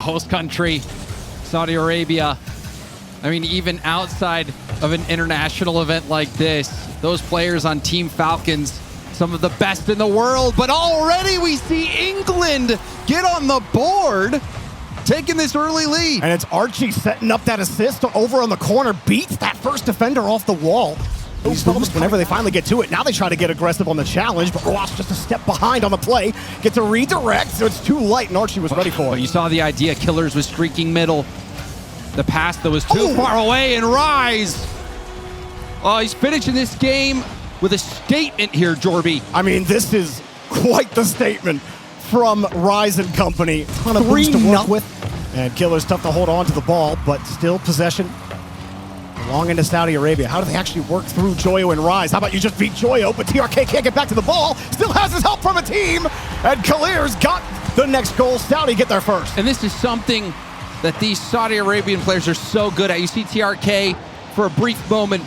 host country, Saudi Arabia. I mean, even outside of an international event like this, those players on Team Falcons, some of the best in the world, but already we see England get on the board, taking this early lead. And it's Archie setting up that assist over on the corner, beats that first defender off the wall. Whenever they finally get to it, now they try to get aggressive on the challenge, but Ross just a step behind on the play, gets a redirect, so it's too light, and Archie was ready for it. Well, you saw the idea. Killers was streaking middle. The pass that was too far away, and Rise. Oh, he's finishing this game with a statement here, Jorby. I mean, this is quite the statement from Rise and company. Ton of boost to work with, and Killer's tough to hold on to the ball, but still possession. Long into Saudi Arabia. How do they actually work through Joyo and Rise? How about you just beat Joyo, but TRK can't get back to the ball. Still has his help from a team. And Khalir's got the next goal. Saudi get there first. And this is something that these Saudi Arabian players are so good at. You see TRK for a brief moment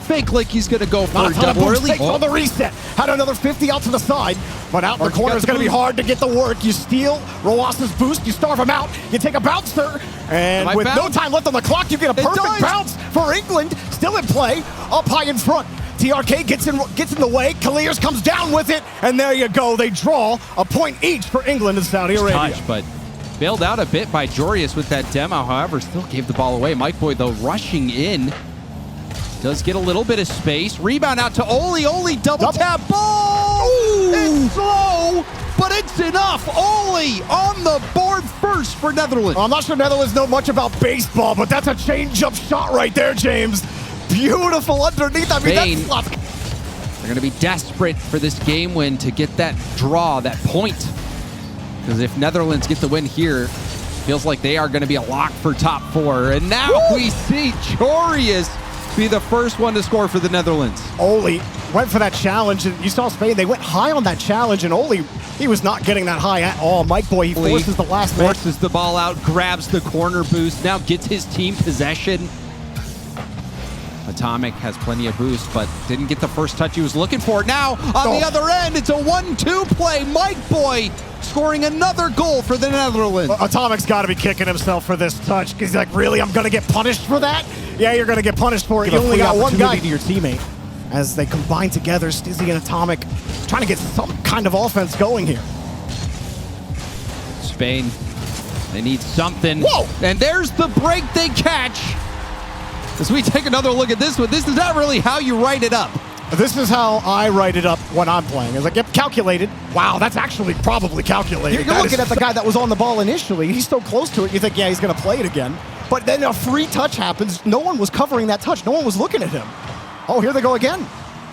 fake like he's going to go for a double early. On the reset. Had another 50 out to the side, but out in the corner is going to be hard to get the work. You steal Roas's boost, you starve him out, you take a bouncer, and with no time left on the clock, you get a perfect bounce for England. Still in play, up high in front. TRK gets in the way, Khalir's comes down with it, and there you go. They draw a point each for England and Saudi Arabia. But bailed out a bit by Jorius with that demo, however, still gave the ball away. Mike Boy, though, rushing in. Does get a little bit of space. Rebound out to Oli. Oli double tap. Ball! Ooh. It's slow, but it's enough. Oli on the board first for Netherlands. I'm not sure Netherlands know much about baseball, but that's a change-up shot right there, James. Beautiful underneath. I mean, that's... They're going to be desperate for this game win to get that draw, that point. Because if Netherlands get the win here, feels like they are going to be a lock for top four. And now we see Jorius be the first one to score for the Netherlands. Oli went for that challenge, and you saw Spain, they went high on that challenge, and Oli, he was not getting that high at all. Mike Boy, he forces the last man. Forces the ball out, grabs the corner boost, now gets his team possession. Atomic has plenty of boost, but didn't get the first touch he was looking for. Now, on the other end, it's a 1-2 play. Mike Boy scoring another goal for the Netherlands. Atomic's got to be kicking himself for this touch, because he's like, really, I'm going to get punished for that? Yeah, you're going to get punished for it. You only got one guy to your teammate. As they combine together, Stizzy and Atomic trying to get some kind of offense going here. Spain, they need something. Whoa! And there's the break they catch. As we take another look at this one, this is not really how you write it up. This is how I write it up when I'm playing. It's like, yep, calculated. Wow, that's actually probably calculated. You're looking at the guy that was on the ball initially. He's so close to it, you think, yeah, he's going to play it again. But then a free touch happens. No one was covering that touch. No one was looking at him. Oh, here they go again.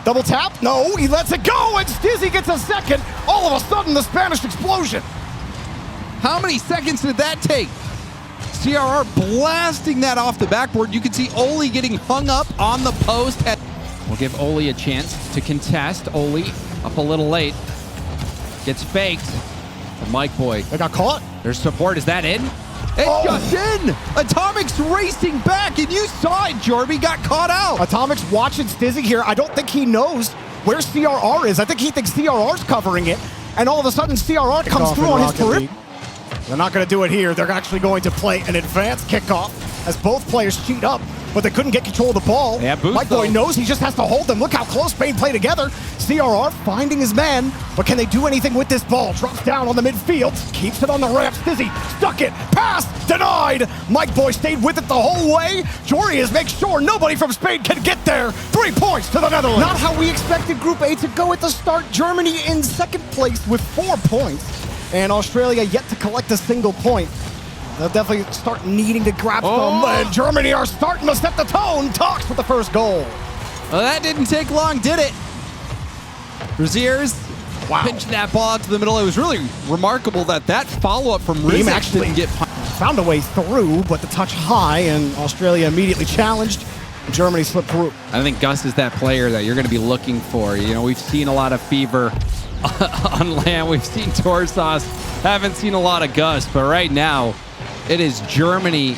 Double tap? No, he lets it go, and Stizzy gets a second. All of a sudden, the Spanish explosion. How many seconds did that take? CRR blasting that off the backboard. You can see Oli getting hung up on the post. We'll give Oli a chance to contest. Oli up a little late. Gets faked. The Mike Boy. They got caught. There's support. Is that in? It's just in! Atomic's racing back, and you saw it, Jorby got caught out. Atomic's watching Stizzy here. I don't think he knows where CRR is. I think he thinks CRR's covering it, and all of a sudden CRR comes through on his peripheral. They're not going to do it here. They're actually going to play an advanced kickoff as both players cheat up, but they couldn't get control of the ball. Yeah, Mike Boy knows he just has to hold them. Look how close Spain play together. CRR finding his man, but can they do anything with this ball? Drops down on the midfield, keeps it on the ramp. Stizzy stuck it, pass, denied. Mike Boy stayed with it the whole way. Jorius makes sure nobody from Spain can get there. 3 points to the Netherlands. Not how we expected Group A to go at the start. Germany in second place with 4 points. And Australia yet to collect a single point. They'll definitely start needing to grab some. And Germany are starting to set the tone. Talks with the first goal. Well, that didn't take long, did it? Braziers pinched that ball out to the middle. It was really remarkable that that follow-up from Riz actually didn't get found a way through, but the touch high, and Australia immediately challenged. Germany slipped through. I think Gus is that player that you're going to be looking for. You know, we've seen a lot of Fever on land. We've seen Torsas. Haven't seen a lot of Gus, but right now it is Germany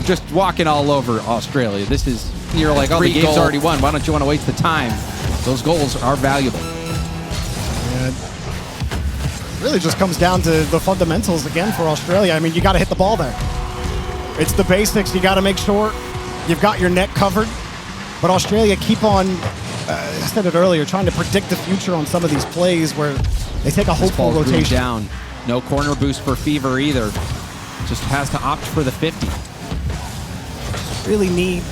just walking all over Australia. This is, you're like, oh, the game's already won. Why don't you want to waste the time? Those goals are valuable. And Really just comes down to the fundamentals again for Australia. I mean, you got to hit the ball there. It's the basics. You got to make sure you've got your net covered. But Australia keep on, I said it earlier, trying to predict the future on some of these plays where they take a hopeful rotation. Down. No corner boost for Fever either. Just has to opt for the 50. Really need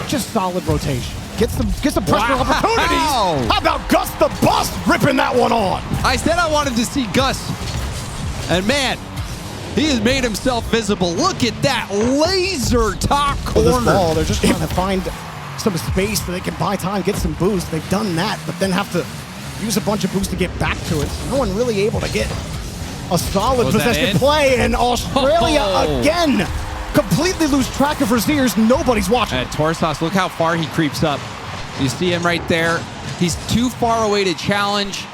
just solid rotation. Get some pressure opportunities. How about Gus the Bus ripping that one on? I said I wanted to see Gus. And man, he has made himself visible. Look at that laser top corner. This ball, they're just trying to find some space so they can buy time, get some boost. They've done that, but then have to use a bunch of boost to get back to it. No one really able to get a solid possession play, and Australia again completely lose track of Raziers. Nobody's watching. Torsos, look how far he creeps up. You see him right there. He's too far away to challenge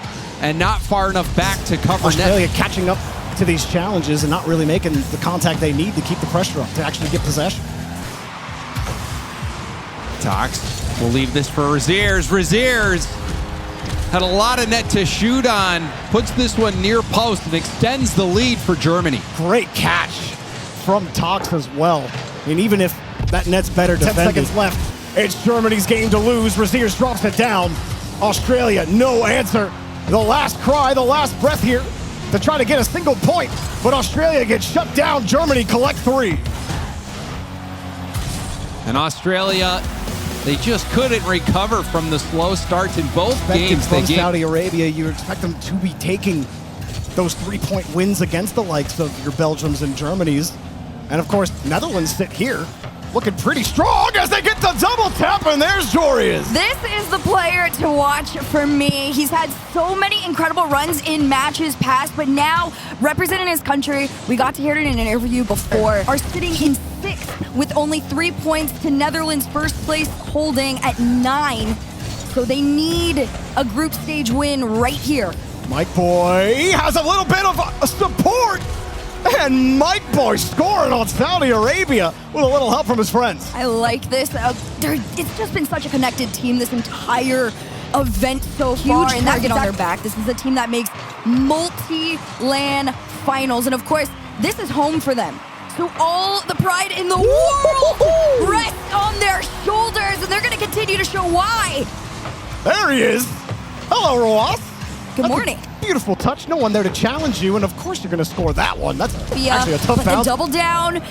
and not far enough back to cover Australia net. catching up to these challenges and not really making the contact they need to keep the pressure up to actually get possession. Tox will leave this for Raziers. Raziers had a lot of net to shoot on, puts this one near post and extends the lead for Germany. Great catch from Tox as well. I mean, even if that net's better defended. 10 seconds left. It's Germany's game to lose. Raziers drops it down. Australia, no answer. The last cry, the last breath here to try to get a single point, but Australia gets shut down. Germany collect 3. And Australia, they just couldn't recover from the slow starts in both games. From Saudi Arabia, you expect them to be taking those 3-point wins against the likes of your Belgiums and Germanys. And of course, Netherlands sit here looking pretty strong as they get the double tap, and there's Jorius. This is the player to watch for me. He's had so many incredible runs in matches past, but now representing his country, we got to hear it in an interview before, are sitting in 6th with only 3 points to Netherlands' first place holding at 9. So they need a group stage win right here. Mike Boy has a little bit of support. And Mike Boy scoring on Saudi Arabia with a little help from his friends. I like this. It's just been such a connected team this entire event so far. Huge target on their back. This is a team that makes multi-LAN finals. And of course, this is home for them. So all the pride in the world rests on their shoulders, and they're going to continue to show why. There he is. Hello, Roas. Good morning. Beautiful touch. No one there to challenge you, and of course you're going to score that one. That's actually a tough bounce. Double down.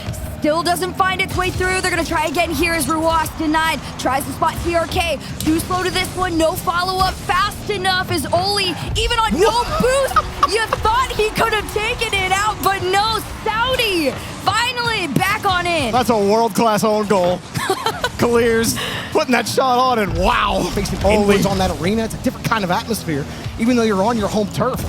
Still doesn't find its way through. They're going to try again here as Ruas denied. Tries to spot TRK. Too slow to this one. No follow-up fast enough as Oli, even on no boost, you thought he could have taken it out, but no. Saudi finally back on in. That's a world-class own goal. Clears putting that shot on, and wow. Facing Oli's on that arena. It's a different kind of atmosphere, even though you're on your home turf.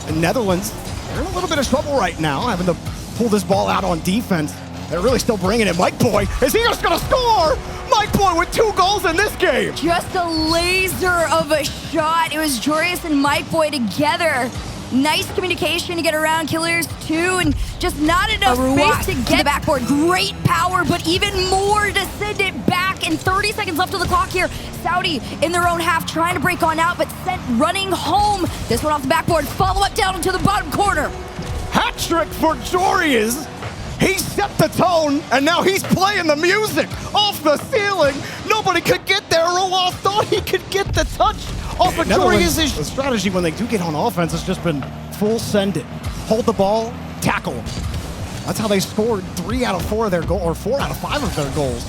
And Netherlands, they're in a little bit of trouble right now, having to pull this ball out on defense. They're really still bringing it. Mike Boy, is he just going to score? Mike Boy with 2 goals in this game. Just a laser of a shot. It was Jorius and Mike Boy together. Nice communication to get around Killers 2, and just not enough space to get the backboard. Great power, but even more to send it back. And 30 seconds left on the clock here. Saudi in their own half trying to break on out, but sent running home. This one off the backboard. Follow up down into the bottom corner. Hat trick for Jorius. He set the tone, and now he's playing the music off the ceiling. Nobody could get there. Roas thought he could get the touch off of Jorius. The strategy when they do get on offense has just been full send it. Hold the ball, tackle. That's how they scored 3 out of 4 of their goals, or 4 out of 5 of their goals.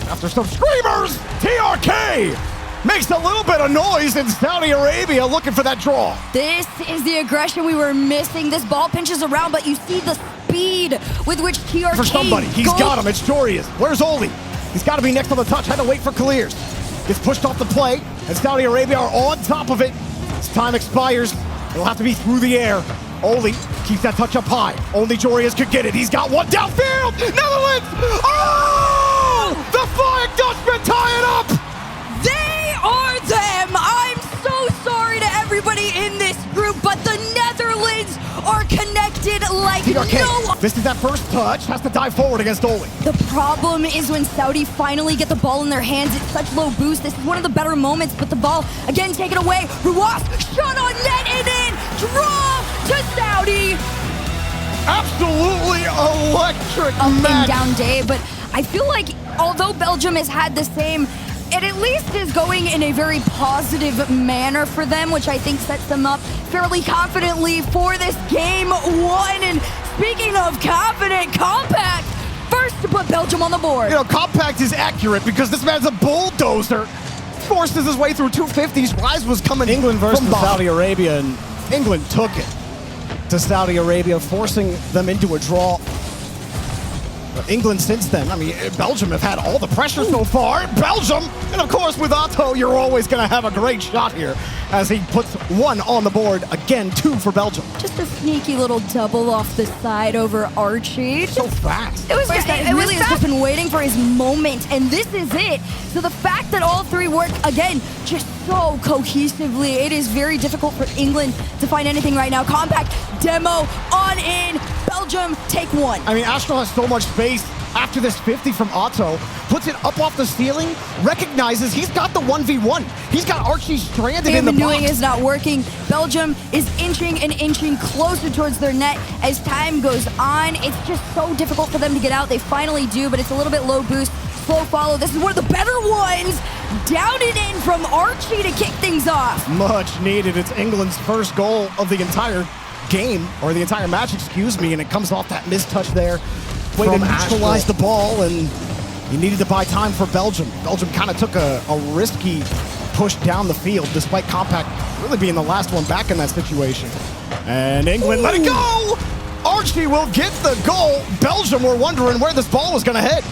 After some screamers, TRK makes a little bit of noise in Saudi Arabia looking for that draw. This is the aggression we were missing. This ball pinches around, but you see the speed with which TRK for somebody. He's got him. It's Jorius. Where's Oli? He's got to be next on the touch. Had to wait for Clears. Gets pushed off the play, and Saudi Arabia are on top of it. As time expires, it'll have to be through the air. Oli keeps that touch up high. Only Jorius could get it. He's got one downfield. Netherlands! Oh! The Flying Dutchman tie it up! They are them! I'm so sorry to everybody in this group, but the Netherlands are connected like no. This is that first touch. Has to dive forward against Oli. The problem is when Saudi finally get the ball in their hands, it's such low boost. This is one of the better moments, but the ball again taken away. Ruas shot on net and in. Draw to Saudi. Absolutely electric Up match. and down day, but I feel like although Belgium has had the same, it at least is going in a very positive manner for them, which I think sets them up fairly confidently for this game one. And speaking of confident, Compact first to put Belgium on the board. You know, Compact is accurate because this man's a bulldozer. Forces his way through 250s. Rise was coming England versus from behind. Saudi Arabia, and England took it to Saudi Arabia, forcing them into a draw. But England since then, I mean, Belgium have had all the pressure so far. Belgium, and of course with Otto, you're always going to have a great shot here as he puts one on the board. Again, 2 for Belgium. Just a sneaky little double off the side over Archie. So fast. It was it really has just been waiting for his moment, and this is it. So the fact that all three work, again, just so cohesively, it is very difficult for England to find anything right now. Compact, demo, on in, Belgium, take 1. I mean, Astral has so much space after this 50 from Otto, puts it up off the ceiling, recognizes he's got the 1v1. He's got Archie stranded in the doing box. is not working. Belgium is inching and inching closer towards their net as time goes on. It's just so difficult for them to get out. They finally do, but it's a little bit low boost. Slow follow. This is one of the better ones. Down and in from Archie to kick things off. Much needed. It's England's first goal of the entire game, or the entire match, excuse me, and it comes off that mistouch there. Way to neutralize the ball, and you needed to buy time for Belgium. Belgium kind of took a risky push down the field, despite Compact really being the last one back in that situation. And England let it go! Archie will get the goal. Belgium were wondering where this ball was going to hit.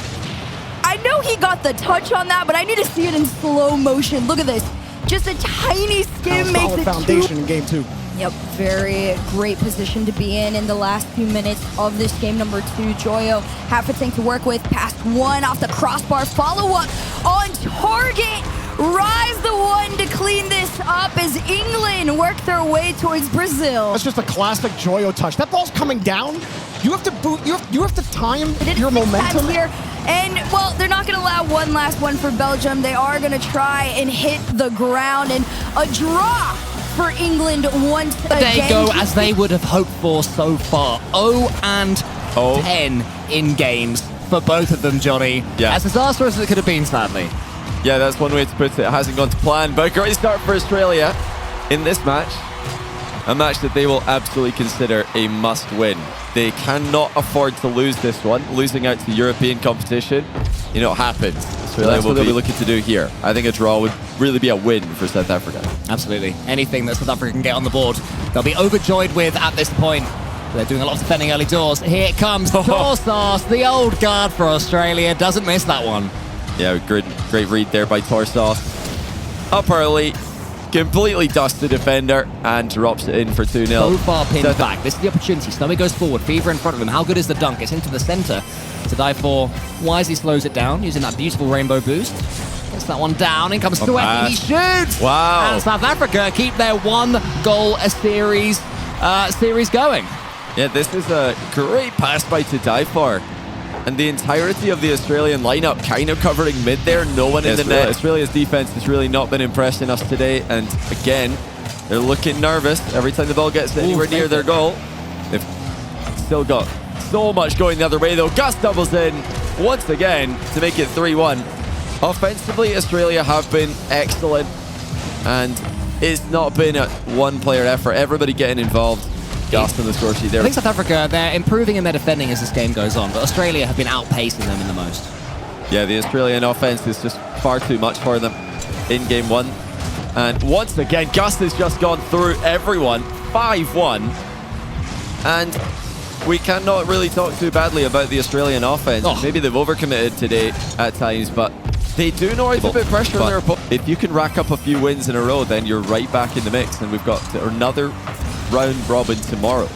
I know he got the touch on that, but I need to see it in slow motion. Look at this. Just a tiny skim makes it foundation in game 2. Yep, very great position to be in the last few minutes of this game. Number 2, Joyo, half a tank to work with. Past 1 off the crossbar. Follow-up on target. Rise the one to clean this up as England work their way towards Brazil. That's just a classic Joyo touch. That ball's coming down. You have to boot. You have to time your momentum here. And, well, they're not going to allow one last one for Belgium. They are going to try and hit the ground. And a draw for England once again. They go as they would have hoped for so far. 0-10 in games for both of them, Johnny. Yeah. As disastrous as it could have been, sadly. Yeah, that's one way to put it. It hasn't gone to plan, but a great start for Australia in this match. A match that they will absolutely consider a must-win. They cannot afford to lose this one. Losing out to European competition, you know, it happens. So that's what they'll be looking to do here. I think a draw would really be a win for South Africa. Absolutely. Anything that South Africa can get on the board, they'll be overjoyed with at this point. They're doing a lot of defending early doors. Here it comes. Torsos, the old guard for Australia, doesn't miss that one. Yeah, great read there by Torsos. Up early, completely dusts the defender and drops it in for 2-0. So far pinned back. This is the opportunity. Snowy goes forward. Fever in front of him. How good is the dunk? It's into the center to dive for. Wisely slows it down using that beautiful rainbow boost. Gets that one down. In comes Sweaty. He shoots. Wow. And South Africa keep their 1-goal-a-series series going. Yeah, this is a great pass by Tadaifor. And the entirety of the Australian lineup kind of covering mid there. No one in the net. Australia's defense has really not been impressing us today. And again, they're looking nervous every time the ball gets anywhere near their goal. They've still got so much going the other way, though. Gus doubles in once again to make it 3-1. Offensively, Australia have been excellent. And it's not been a one-player effort. Everybody getting involved. Gus on the score sheet there. I think South Africa, they're improving in their defending as this game goes on, but Australia have been outpacing them in the most. Yeah, the Australian offense is just far too much for them in game 1. And once again, Gus has just gone through everyone. 5-1. And we cannot really talk too badly about the Australian offense. Maybe they've overcommitted today at times, but they do know how to put pressure on their opponent. If you can rack up a few wins in a row, then you're right back in the mix. And we've got another round robin tomorrow.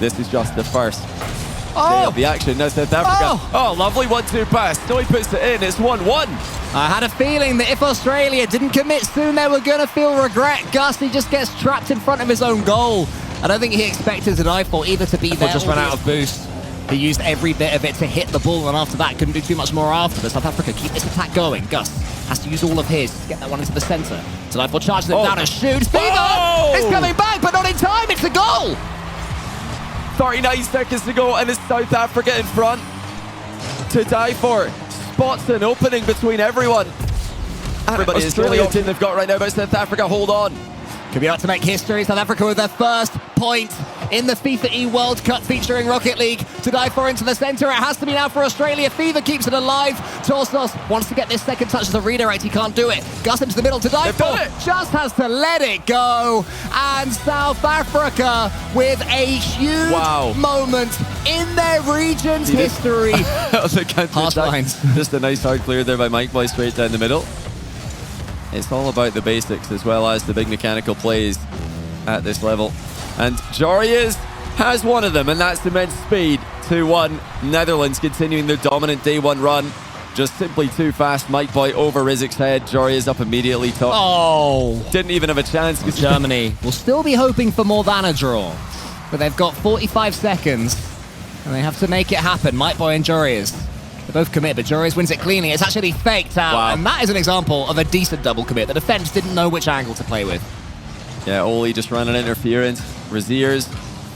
This is just the first day of the action. Now South Africa. Oh, lovely 1-2 pass. Snowy puts it in. It's 1-1. I had a feeling that if Australia didn't commit soon, they were going to feel regret. Gusty just gets trapped in front of his own goal. I don't think he expected Tadaifor either to be there. Just ran out of boost. He used every bit of it to hit the ball, and after that, couldn't do too much more after. But South Africa keep this attack going. Gus has to use all of his to get that one into the center. Tadaifor charges it down and shoots. Fever is coming back, but not in time. It's a goal. 39 seconds to go, and it's South Africa in front to die for. Spots an opening between everyone. Everybody is the only option they've got right now, but South Africa, hold on. Could be about to make history. South Africa with their first point in the FIFAe World Cup featuring Rocket League. To die for into the center. It has to be now for Australia. Fever keeps it alive. Torsos wants to get this second touch as a redirect. He can't do it. Gus into the middle to die for. Just has to let it go. And South Africa with a huge moment in their region's history. Hard lines. Just a nice hard clear there by Mike Boy straight down the middle. It's all about the basics as well as the big mechanical plays at this level. And Joreuz has one of them, and that's immense speed. 2-1. Netherlands continuing their dominant day one run. Just simply too fast. Mike Boy over Rizik's head. Joreuz up immediately top. Oh! Didn't even have a chance. Germany will still be hoping for more than a draw. But they've got 45 seconds, and they have to make it happen. Mike Boy and Joreuz. They both commit, but Joreuz wins it cleanly. It's actually faked out, and that is an example of a decent double commit. The defense didn't know which angle to play with. Yeah, Oli just ran an interference. Raziers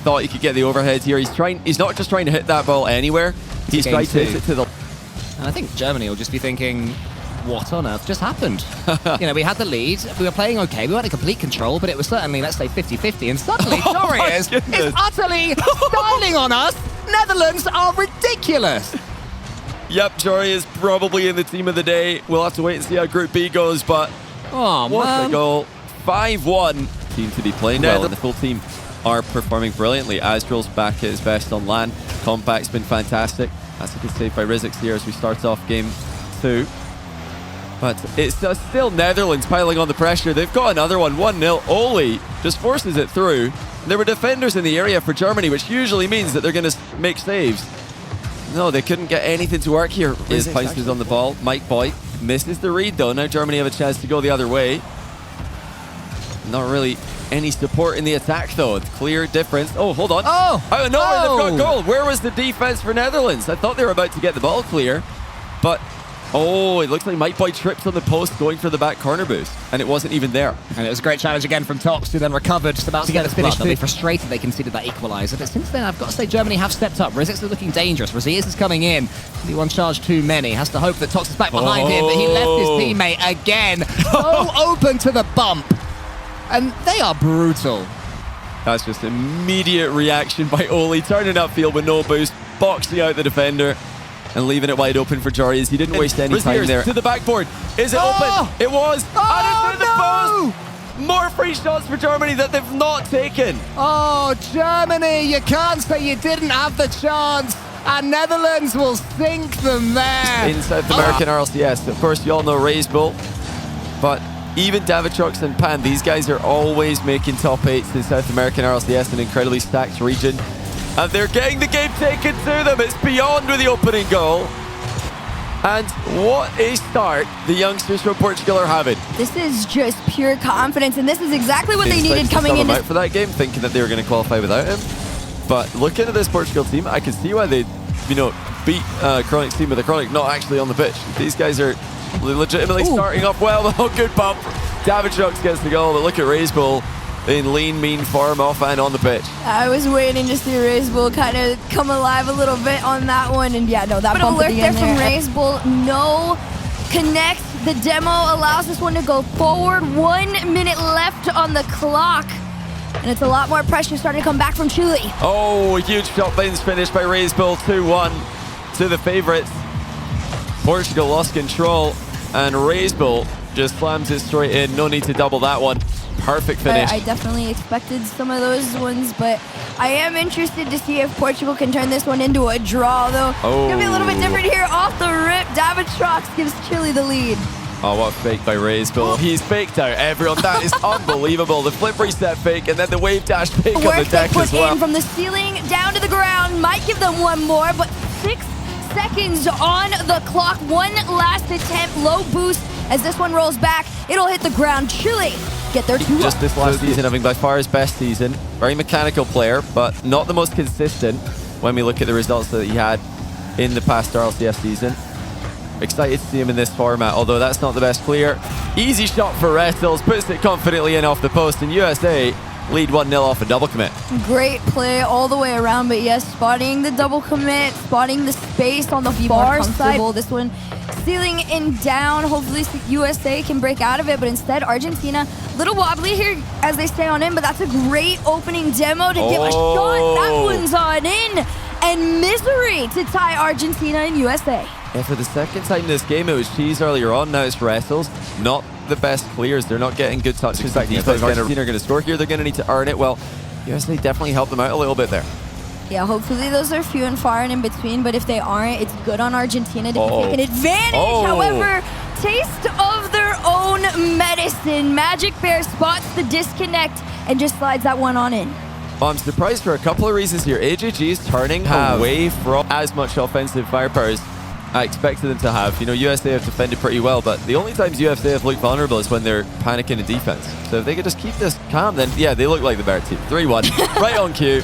thought he could get the overhead here. He's not just trying to hit that ball anywhere. He's trying to hit it to the... And I think Germany will just be thinking, what on earth just happened? You know, we had the lead. We were playing okay. We weren't in complete control, but it was certainly, let's say, 50-50. And suddenly, Joreuz is utterly styling on us. Netherlands are ridiculous. Yep, Joreuz probably in the team of the day. We'll have to wait and see how Group B goes, but what a goal. 5-1. Team to be playing well, and the full team are performing brilliantly. Asdrill's back at his best on LAN. Compact's been fantastic. That's a good save by Rizik's here as we start off game 2. But it's still Netherlands piling on the pressure. They've got another one, 1-0. Oli just forces it through. There were defenders in the area for Germany, which usually means that they're going to make saves. No, they couldn't get anything to work here. His Peister's on the ball. Mike Boy misses the read, though. Now Germany have a chance to go the other way. Not really any support in the attack, though. It's clear difference. Oh, hold on. Oh! Out of nowhere, they've got goal. Where was the defense for Netherlands? I thought they were about to get the ball clear. But, oh, it looks like Mike Boy tripped on the post going for the back corner boost. And it wasn't even there. And it was a great challenge again from Tox, who then recovered, just about to get the finish. They'll be frustrated they conceded that equaliser. But since then, I've got to say, Germany have stepped up. Rizik's looking dangerous. Raziers is coming in. He one charge too many. Has to hope that Tox is back behind him, but he left his teammate again. So open to the bump. And they are brutal. That's just immediate reaction by Oli, turning upfield with no boost, boxing out the defender, and leaving it wide open for Joreuz. He didn't waste any time there. To the backboard. Is it open? It was. And it's in the post. More free shots for Germany that they've not taken. Oh, Germany, you can't say you didn't have the chance. And Netherlands will sink them there. In South American RLCS. Of course, you all know RazeBull, but even Davitrox and Pan, these guys are always making top 8s in South American RLCS, an incredibly stacked region. And they're getting the game taken to them. It's beyond with the opening goal. And what a start the youngsters from Portugal are having. This is just pure confidence, and this is exactly what they needed coming in. Out for that game, thinking that they were going to qualify without him. But looking at this Portugal team, I can see why they, beat Chronic's team with a Chronic not actually on the pitch. These guys are legitimately starting off well. Oh, good bump. Davitrox gets the goal, but look at RazeBull in lean, mean form off and on the pitch. I was waiting to see RazeBull kind of come alive a little bit on that one, and yeah, no, that bump alert there from RazeBull. No connect. The demo allows this one to go forward. 1 minute left on the clock, and it's a lot more pressure starting to come back from Chile. Oh, a huge shot lanes finish by RazeBull, 2-1 to the favourites. Portugal lost control, and RazeBull just slams it straight in. No need to double that one. Perfect finish. I definitely expected some of those ones, but I am interested to see if Portugal can turn this one into a draw, though. It's going to be a little bit different here off the rip. Davitrox gives Chile the lead. Oh, what a fake by RazeBull. He's faked out everyone. That is unbelievable. The flip reset fake and then the wave dash fake on the deck as well. In from the ceiling down to the ground. Might give them one more, but 6 seconds on the clock. One last attempt. Low boost as this one rolls back. It'll hit the ground. Chile get their 2 Just this last season having by far his best season. Very mechanical player, but not the most consistent when we look at the results that he had in the past RLCS season. Excited to see him in this format, although that's not the best clear. Easy shot for Rettles, puts it confidently in off the post, and USA lead 1-0 off a double commit. Great play all the way around, but yes, spotting the double commit, spotting the space on the far side. This one sealing in down. Hopefully USA can break out of it, but instead Argentina, little wobbly here as they stay on in, but that's a great opening demo to give a shot. That one's on in, and misery to tie Argentina and USA. Yeah, for the second time in this game, it was Cheese earlier on, now it's Wrestles. Not the best clears. They're not getting good touches. Argentina are going to score here. They're going to need to earn it. Well, USA definitely helped them out a little bit there. Yeah, hopefully those are few and far and in between, but if they aren't, it's good on Argentina to be taking advantage. However, taste of their own medicine. Magic Bear spots the disconnect and just slides that one on in. Well, I'm surprised for a couple of reasons here. AJG is turning away from as much offensive firepower as I expected them to have. You know, USA have defended pretty well, but the only times USA have looked vulnerable is when they're panicking in defense. So if they could just keep this calm, then yeah, they look like the better team. 3-1, right on cue.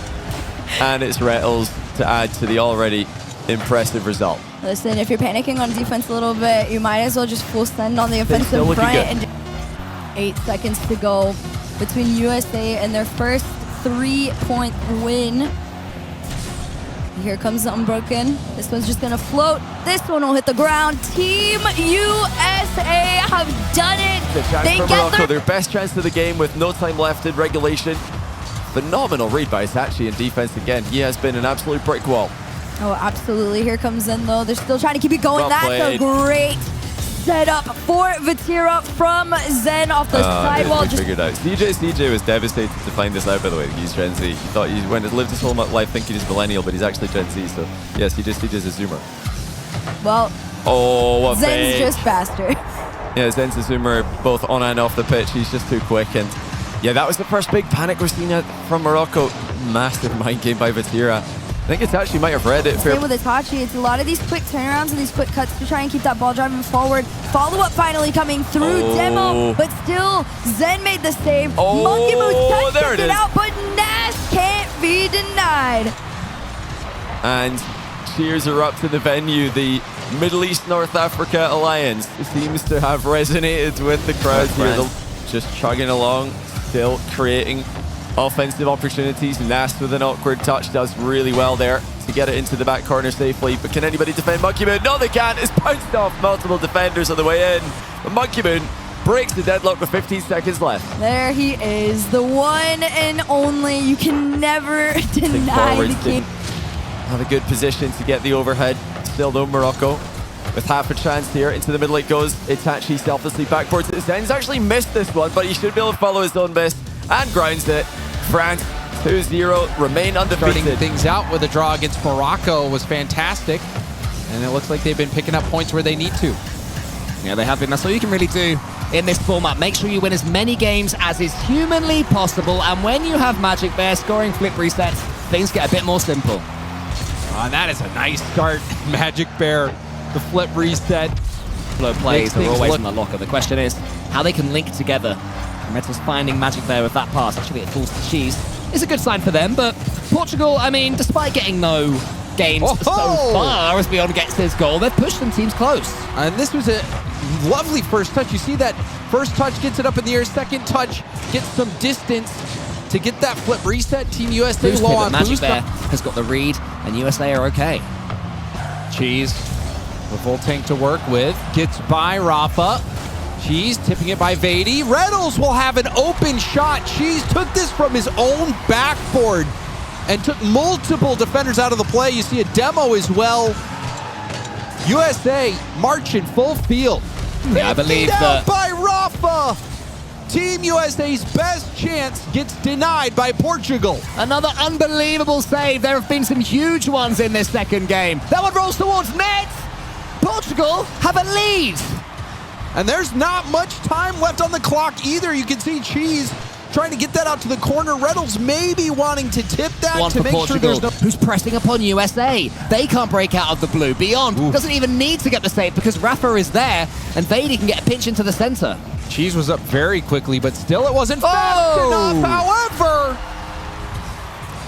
And it's Rettles to add to the already impressive result. Listen, if you're panicking on defense a little bit, you might as well just full send on the offensive front. And 8 seconds to go between USA and their first 3-point win. Here comes the Unbroken. This one's just gonna float. This one will hit the ground. Team USA have done it. The chance for Morocco, their best chance of the game with no time left in regulation. Phenomenal read by Sachi in defense again. He has been an absolute brick wall. Oh, absolutely. Here comes Zen, though. They're still trying to keep it going. That's a great setup for Vatira from Zen off the sidewall. Just figured out. CJ was devastated to find this out, by the way. He's Gen Z. He thought he lived his whole life thinking he's millennial, but he's actually Gen Z. So, yes, CJ's a zoomer. Well, what Zen's fake. just faster. Yeah, Zen's a zoomer both on and off the pitch. He's just too quick. And yeah, that was the first big panic we're seeing from Morocco. Massive mind game by Vatira. I think Itachi might have read it. Same with Itachi. It's a lot of these quick turnarounds and these quick cuts to try and keep that ball driving forward. Follow-up finally coming through Demo, but still, Zen made the save. Monkey Moose touched it out, but Nash can't be denied. And cheers erupt in the venue. The Middle East North Africa Alliance seems to have resonated with the crowd here. Just chugging along, still creating offensive opportunities. Nast with an awkward touch does really well there to get it into the back corner safely. But can anybody defend Monkey Moon? No, they can't. It's bounced off multiple defenders on the way in. But Monkey Moon breaks the deadlock with 15 seconds left. There he is, the one and only. You can never deny the king. Have a good position to get the overhead. Still though, Morocco with half a chance here. Into the middle it goes. Itachi selflessly backboard to the Zen's actually missed this one, but he should be able to follow his own miss and grounds it. France 2-0, remain undefeated. Starting things out with a draw against Morocco was fantastic, and it looks like they've been picking up points where they need to. Yeah, they have been. That's all you can really do in this format. Make sure you win as many games as is humanly possible, and when you have Magic Bear scoring flip resets, things get a bit more simple. And that is a nice start. Magic Bear, the flip reset. Flow plays are always in the locker. The question is how they can link together. And Metal's finding Magic Bear with that pass. Actually, it falls to Cheese. It's a good sign for them, but Portugal, I mean, despite getting no games so far as Beyond gets his goal, they've pushed some teams close. And this was a lovely first touch. You see that first touch gets it up in the air, second touch gets some distance to get that flip reset. Team USA low on Magic boost. Bear has got the read, and USA are okay. Cheese, the full tank to work with, gets by Rafa. Cheese tipping it by Vady. Reynolds will have an open shot. Cheese took this from his own backboard and took multiple defenders out of the play. You see a demo as well. USA marching full field. Yeah, I believe that by Rafa. Team USA's best chance gets denied by Portugal. Another unbelievable save. There have been some huge ones in this second game. That one rolls towards net. Portugal have a lead. And there's not much time left on the clock either. You can see Cheese trying to get that out to the corner. Reynolds maybe wanting to tip that one to for make Portugal, sure there's no... who's pressing upon USA. They can't break out of the blue. Beyond doesn't even need to get the save because Rafa is there and Vady can get a pinch into the center. Cheese was up very quickly, but still it wasn't fast enough. However,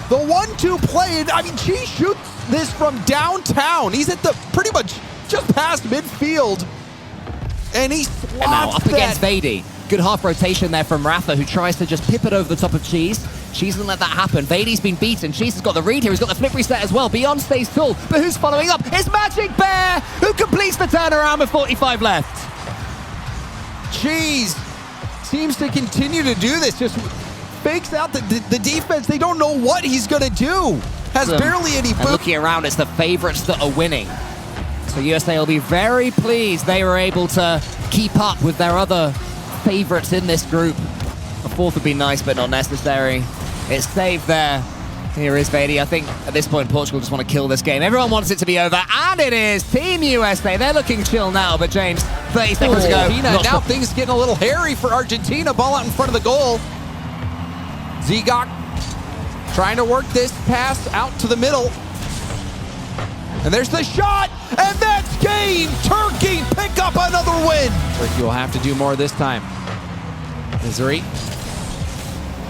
the 1-2 play, I mean, Cheese shoots this from downtown. He's at the pretty much just past midfield. And he slots and now up against Vady. Good half rotation there from Rafa, who tries to just pip it over the top of Cheese. Cheese doesn't let that happen. Vadi's been beaten. Cheese has got the read here. He's got the flip reset as well. Beyond stays tall, but who's following up? It's Magic Bear, who completes the turnaround with 45 left. Cheese seems to continue to do this, just fakes out the defense. They don't know what he's going to do. Has barely any And boost. looking around, it's the favorites that are winning. So USA will be very pleased they were able to keep up with their other favorites in this group. A fourth would be nice, but not necessary. It's saved there. Here is Vadi. I think at this point, Portugal just want to kill this game. Everyone wants it to be over, and it is Team USA. They're looking chill now, but James, 30 seconds ago. Now things getting a little hairy for Argentina. Ball out in front of the goal. Zegok trying to work this pass out to the middle. And there's the shot, and that's game. Turkey pick up another win. Turkey will have to do more this time. Missouri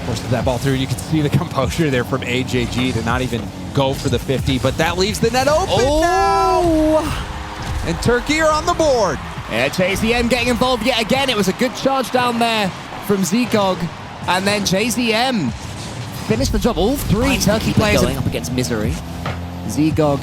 forces that ball through. You can see the composure there from AJG to not even go for the 50, but that leaves the net open now. And Turkey are on the board. Yeah, JZM getting involved yet again. It was a good charge down there from Zegog. And then JZM finished the job. All three Turkey players going up against Misery. Zegog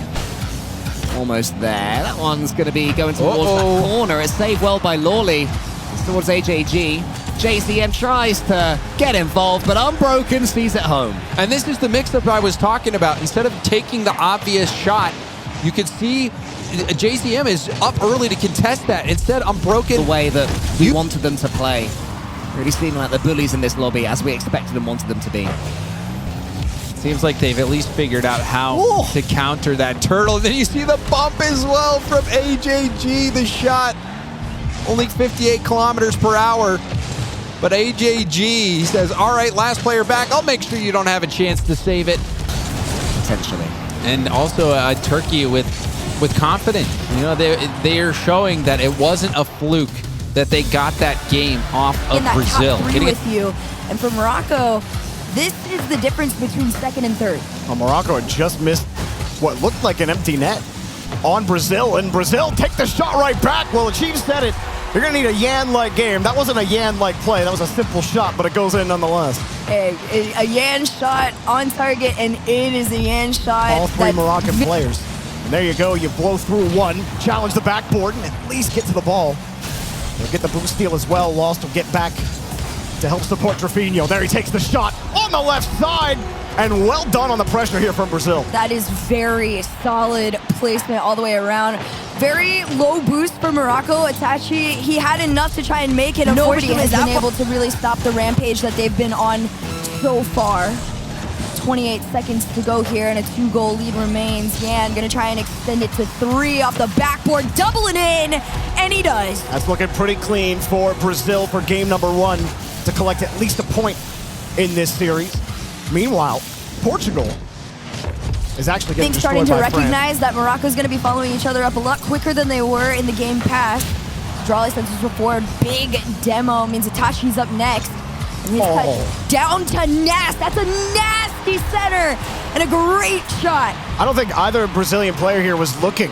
almost there. That one's going to be going towards that corner. It's saved well by Lawley. It's towards AJG. JZM tries to get involved, but Unbroken sees it home. And this is the mix-up I was talking about. Instead of taking the obvious shot, you can see JZM is up early to contest that. Instead, Unbroken... The way that we wanted them to play. Really seeming like the bullies in this lobby, as we expected and wanted them to be. Seems like they've at least figured out how to counter that turtle. And then you see the bump as well from AJG, the shot. Only 58 kilometers per hour. But AJG says, all right, last player back. I'll make sure you don't have a chance to save it. Potentially. And also Turkey with confidence. You know, they are showing that it wasn't a fluke that they got that game off of Brazil. Top three with you. And for Morocco, this is the difference between second and third. Well, Morocco had just missed what looked like an empty net on Brazil, and Brazil take the shot right back. Well, the Chiefs said it. You're going to need a Yan-like game. That wasn't a Yan-like play. That was a simple shot, but it goes in nonetheless. A Yan shot on target, and it is a Yan shot. All three Moroccan players. And there you go. You blow through one, challenge the backboard, and at least get to the ball. They'll get the boost steal as well. Lost will get back to help support Trevino. There he takes the shot on the left side. And well done on the pressure here from Brazil. That is very solid placement all the way around. Very low boost for Morocco. Itachi, he had enough to try and make it. Nobody has been able to really stop the rampage that they've been on so far. 28 seconds to go here, and a 2-goal lead remains. Yan gonna try and extend it to 3 off the backboard, doubling in, and he does. That's looking pretty clean for Brazil for game number 1 to collect at least a point in this series. Meanwhile, Portugal is actually getting destroyed starting to by recognize that Morocco's going to be following each other up a lot quicker than they were in the game past. Drawley sends us forward. Big demo means Itachi's up next. And he's cut down to Nas. That's a nasty center and a great shot. I don't think either Brazilian player here was looking.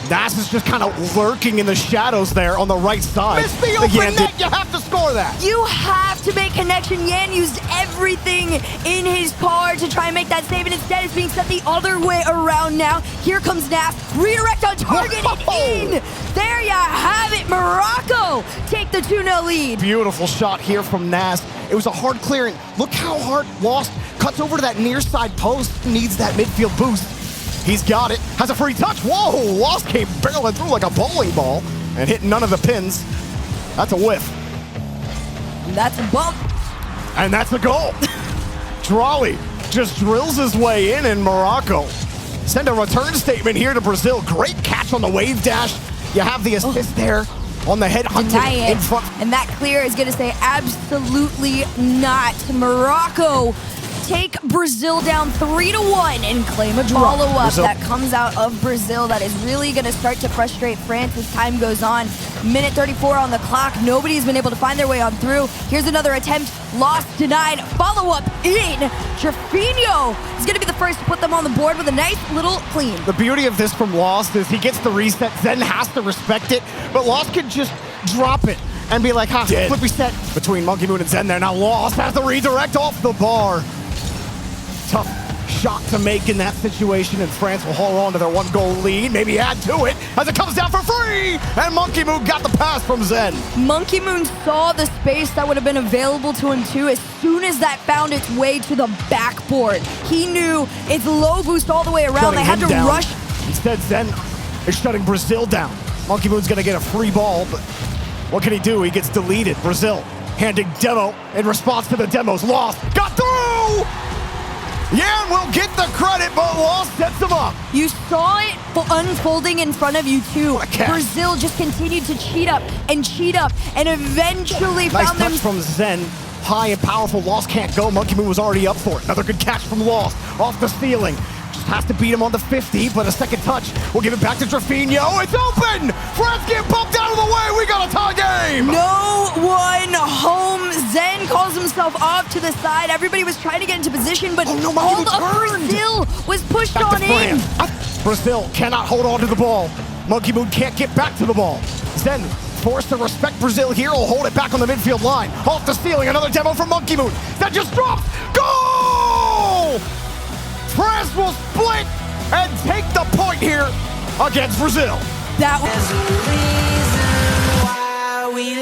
Nas is just kind of lurking in the shadows there on the right side. Miss the open net, you have to score that. You have to make connection. Yan used everything in his power to try and make that save, and instead it's being set the other way around now. Here comes Nas, redirect on target and in. There you have it, Morocco take the 2-0 lead. Beautiful shot here from Nas. It was a hard clearing. Look how hard Lost cuts over to that near side post, needs that midfield boost. He's got it, has a free touch. Whoa, Lost came barreling through like a bowling ball and hit none of the pins. That's a whiff. That's a bump. And that's a goal. Drawley just drills his way in, and Morocco send a return statement here to Brazil. Great catch on the wave dash. You have the assist there on the head hunting in front. And that clear is going to say absolutely not. Morocco take Brazil down 3-1 and claim a draw. Follow-up that comes out of Brazil that is really going to start to frustrate France as time goes on. Minute 34 on the clock. Nobody's been able to find their way on through. Here's another attempt. Lost, denied. Follow-up in. Trevino is going to be the first to put them on the board with a nice little clean. The beauty of this from Lost is he gets the reset, then has to respect it, but Lost can just drop it and be like, ha, Dead. flip reset. Between Monkey Moon and Zen there, now Lost has the redirect off the bar. Tough shot to make in that situation, and France will hold on to their 1-goal lead, maybe add to it as it comes down for free, and Monkey Moon got the pass from Zen. Monkey Moon saw the space that would have been available to him too. As soon as that found its way to the backboard, he knew it's low boost all the way around. They had to down. rush. Instead, Zen is shutting Brazil down. Monkey Moon's gonna get a free ball, but what can he do? He gets deleted. Brazil handing Demo in response to the Demo's loss. Got through! Yeah, we'll get the credit, but Lost sets him up. You saw it unfolding in front of you too. What a catch. Brazil just continued to cheat up, and eventually Nice found touch them. from Zen. High and powerful. Lost can't go. Monkey Moon was already up for it. Another good catch from Lost. Off the ceiling. Just has to beat him on the 50, but a second touch will give it back to Trafino. It's open! France get bumped out of the way. We got a tie game! No one home. Zen calls himself off to the side. Everybody was trying to get into position, but no, all Monkey of Moon turned. Brazil was pushed Back on to in. France. Brazil cannot hold on to the ball. Monkey Moon can't get back to the ball. Zen forced to respect Brazil here. Will hold it back on the midfield line. Off the ceiling, another demo from Monkey Moon. That just dropped. Goal! France will split and take the point here against Brazil. That was There's a reason why we